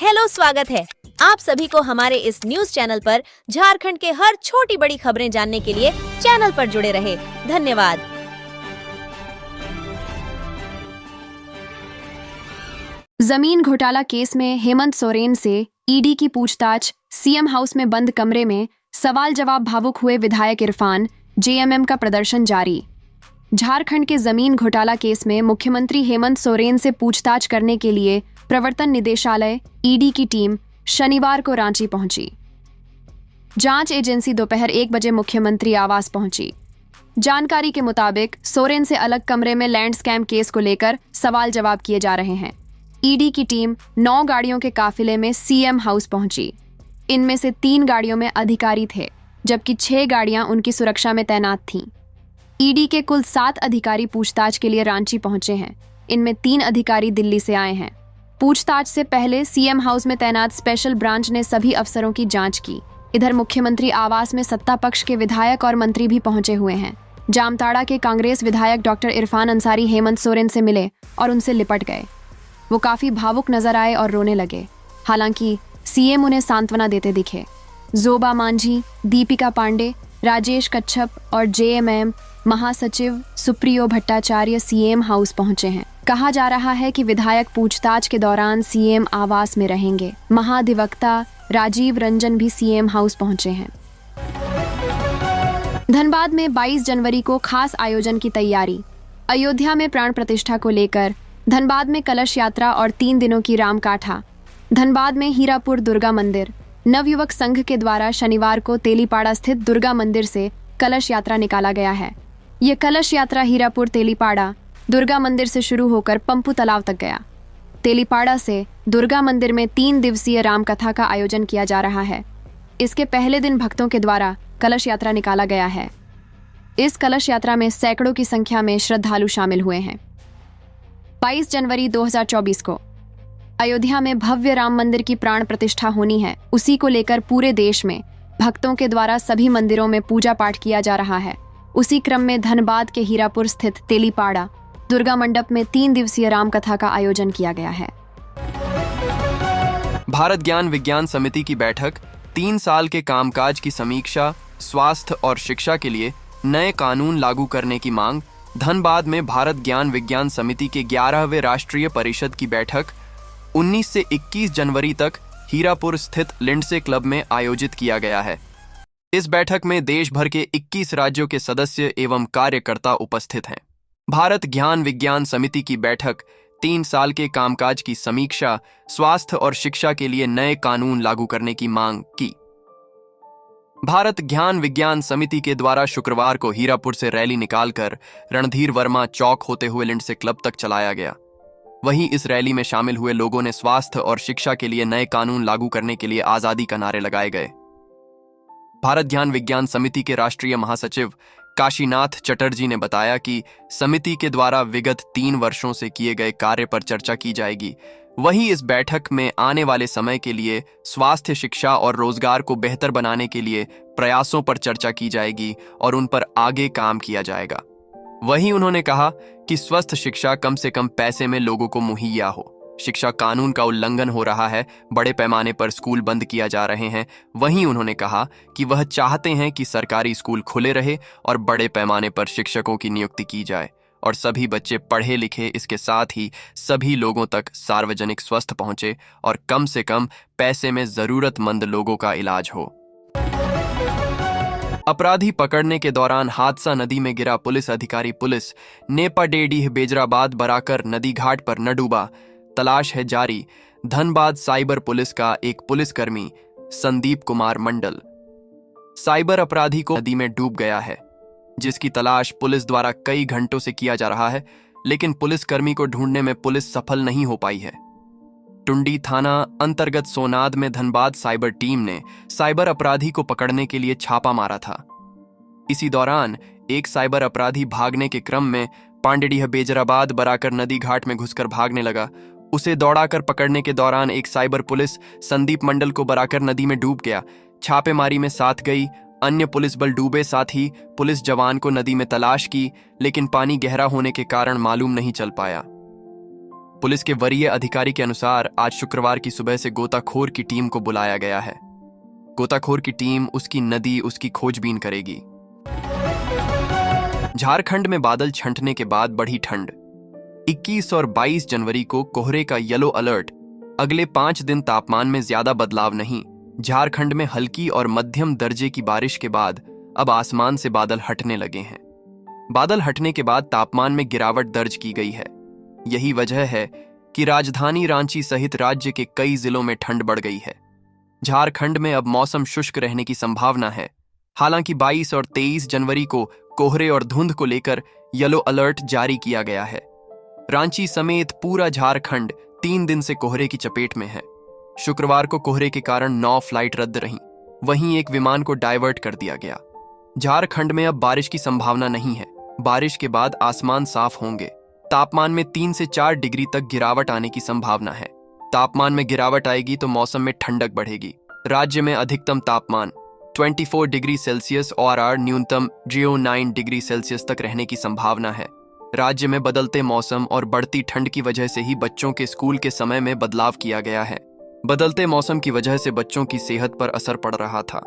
Hello, स्वागत है आप सभी को हमारे इस न्यूज चैनल पर। झारखंड के हर छोटी बड़ी खबरें जानने के लिए चैनल पर जुड़े रहे। धन्यवाद। जमीन घोटाला केस में हेमंत सोरेन से ईडी की पूछताछ। सीएम हाउस में बंद कमरे में सवाल जवाब, भावुक हुए विधायक इरफान। जेएमएम का प्रदर्शन जारी। झारखंड के जमीन घोटाला केस में मुख्यमंत्री हेमंत सोरेन से पूछताछ करने के लिए प्रवर्तन निदेशालय ईडी की टीम शनिवार को रांची पहुंची। जांच एजेंसी दोपहर 1 बजे मुख्यमंत्री आवास पहुंची। जानकारी के मुताबिक सोरेन से अलग कमरे में लैंड स्कैम केस को लेकर सवाल जवाब किए जा रहे हैं। ईडी की टीम 9 गाड़ियों के काफिले में सीएम हाउस पहुंची। इनमें से 3 गाड़ियों में अधिकारी थे, जबकि 6 गाड़ियां उनकी सुरक्षा में तैनात थीं। ईडी के कुल 7 अधिकारी पूछताछ के लिए रांची पहुंचे हैं। इनमें 3 अधिकारी दिल्ली से आए हैं। पूछताछ से पहले सीएम हाउस में तैनात स्पेशल ब्रांच ने सभी अफसरों की जांच की। इधर मुख्यमंत्री आवास में सत्ता पक्ष के विधायक और मंत्री भी पहुंचे हुए हैं। जामताड़ा के कांग्रेस विधायक डॉक्टर इरफान अंसारी हेमंत सोरेन से मिले और उनसे लिपट गए। वो काफी भावुक नजर आए और रोने लगे। हालांकि सीएम उन्हें सांत्वना देते दिखे। जोबा मांझी, दीपिका पांडे, राजेश कच्छप और जेएमएम महासचिव सुप्रियो भट्टाचार्य सीएम हाउस पहुंचे हैं। कहा जा रहा है कि विधायक पूछताछ के दौरान सीएम आवास में रहेंगे। महाधिवक्ता राजीव रंजन भी सीएम हाउस पहुंचे हैं। धनबाद में 22 जनवरी को खास आयोजन की तैयारी। अयोध्या में प्राण प्रतिष्ठा को लेकर धनबाद में कलश यात्रा और 3 दिनों की रामकाठा। धनबाद में हीरापुर दुर्गा मंदिर नवयुवक संघ के द्वारा शनिवार को तेलीपाड़ा स्थित दुर्गा मंदिर से कलश यात्रा निकाला गया है। ये कलश यात्रा हीरापुर तेलीपाड़ा दुर्गा मंदिर से शुरू होकर पंपू तालाब तक गया। तेलीपाड़ा से दुर्गा मंदिर में 3 दिवसीय रामकथा का आयोजन किया जा रहा है। इसके पहले दिन भक्तों के द्वारा कलश यात्रा निकाला गया है। इस कलश यात्रा में सैकड़ों की संख्या में श्रद्धालु शामिल हुए हैं। 22 जनवरी 2024 को अयोध्या में भव्य राम मंदिर की प्राण प्रतिष्ठा होनी है। उसी को लेकर पूरे देश में भक्तों के द्वारा सभी मंदिरों में पूजा पाठ किया जा रहा है। उसी क्रम में धनबाद के हीरापुर स्थित तेलीपाड़ा दुर्गा मंडप में 3 दिवसीय रामकथा का आयोजन किया गया है। भारत ज्ञान विज्ञान समिति की बैठक। 3 साल के कामकाज की समीक्षा, स्वास्थ्य और शिक्षा के लिए नए कानून लागू करने की मांग। धनबाद में भारत ज्ञान विज्ञान समिति के 11वें राष्ट्रीय परिषद की बैठक 19 से 21 जनवरी तक हीरापुर स्थित लिंडसे क्लब में आयोजित किया गया है। इस बैठक में देश भर के 21 राज्यों के सदस्य एवं कार्यकर्ता उपस्थित हैं। भारत ज्ञान विज्ञान समिति की बैठक 3 साल के कामकाज की समीक्षा, स्वास्थ्य और शिक्षा के लिए नए कानून लागू करने की मांग की। भारत ज्ञान विज्ञान समिति के द्वारा शुक्रवार को हीरापुर से रैली निकालकर रणधीर वर्मा चौक होते हुए लिंडसे क्लब तक चलाया गया। वहीं इस रैली में शामिल हुए लोगों ने स्वास्थ्य और शिक्षा के लिए नए कानून लागू करने के लिए आजादी का नारे लगाए गए। भारत ज्ञान विज्ञान समिति के राष्ट्रीय महासचिव काशीनाथ चटर्जी ने बताया कि समिति के द्वारा विगत 3 वर्षों से किए गए कार्य पर चर्चा की जाएगी। वहीं इस बैठक में आने वाले समय के लिए स्वास्थ्य, शिक्षा और रोजगार को बेहतर बनाने के लिए प्रयासों पर चर्चा की जाएगी और उन पर आगे काम किया जाएगा। वहीं उन्होंने कहा कि स्वस्थ शिक्षा कम से कम पैसे में लोगों को मुहैया हो। शिक्षा कानून का उल्लंघन हो रहा है, बड़े पैमाने पर स्कूल बंद किया जा रहे हैं। वहीं उन्होंने कहा कि वह चाहते हैं कि सरकारी स्कूल खुले रहे और बड़े पैमाने पर शिक्षकों की नियुक्ति की जाए और सभी बच्चे पढ़े लिखे। इसके साथ ही सभी लोगों तक सार्वजनिक स्वास्थ्य पहुंचे और कम से कम पैसे में जरूरतमंद लोगों का इलाज हो। अपराधी पकड़ने के दौरान हादसा, नदी में गिरा पुलिस अधिकारी। पुलिस ने पडेडीह बेजराबाद बराकर नदी घाट पर न डूबा, तलाश है जारी। धनबाद साइबर पुलिस का एक पुलिसकर्मी संदीप कुमार मंडल साइबर अपराधी को नदी में डूब गया है, जिसकी तलाश पुलिस द्वारा कई घंटों से किया जा रहा है, लेकिन पुलिसकर्मी को ढूंढने में पुलिस सफल नहीं हो पाई है। टुंडी थाना अंतर्गत सोनाद में धनबाद साइबर टीम ने साइबर अपराधी को पकड़ने के लिए छापा मारा था। इसी दौरान एक साइबर अपराधी भागने के क्रम में पांडेडीह बेजराबाद बराकर नदी घाट में घुसकर भागने लगा। उसे दौड़ाकर पकड़ने के दौरान एक साइबर पुलिस संदीप मंडल को बराकर नदी में डूब गया। छापेमारी में साथ गई अन्य पुलिस बल डूबे। साथ ही पुलिस जवान को नदी में तलाश की, लेकिन पानी गहरा होने के कारण मालूम नहीं चल पाया। पुलिस के वरीय अधिकारी के अनुसार आज शुक्रवार की सुबह से गोताखोर की टीम को बुलाया गया है। गोताखोर की टीम उसकी नदी, उसकी खोजबीन करेगी। झारखंड में बादल छंटने के बाद बढ़ी ठंड। 21 और 22 जनवरी को कोहरे का येलो अलर्ट। अगले 5 दिन तापमान में ज्यादा बदलाव नहीं। झारखंड में हल्की और मध्यम दर्जे की बारिश के बाद अब आसमान से बादल हटने लगे हैं। बादल हटने के बाद तापमान में गिरावट दर्ज की गई है। यही वजह है कि राजधानी रांची सहित राज्य के कई जिलों में ठंड बढ़ गई है। झारखंड में अब मौसम शुष्क रहने की संभावना है। हालांकि 22 और 23 जनवरी को कोहरे और धुंध को लेकर येलो अलर्ट जारी किया गया है। रांची समेत पूरा झारखंड 3 दिन से कोहरे की चपेट में है। शुक्रवार को कोहरे के कारण 9 फ्लाइट रद्द रहीं। वहीं एक विमान को डायवर्ट कर दिया गया। झारखंड में अब बारिश की संभावना नहीं है। बारिश के बाद आसमान साफ होंगे। तापमान में 3 से 4 डिग्री तक गिरावट आने की संभावना है। तापमान में गिरावट आएगी तो मौसम में ठंडक बढ़ेगी। राज्य में अधिकतम तापमान 24 डिग्री सेल्सियस और न्यूनतम 09 डिग्री सेल्सियस तक रहने की संभावना है। राज्य में बदलते मौसम और बढ़ती ठंड की वजह से ही बच्चों के स्कूल के समय में बदलाव किया गया है। बदलते मौसम की वजह से बच्चों की सेहत पर असर पड़ रहा था।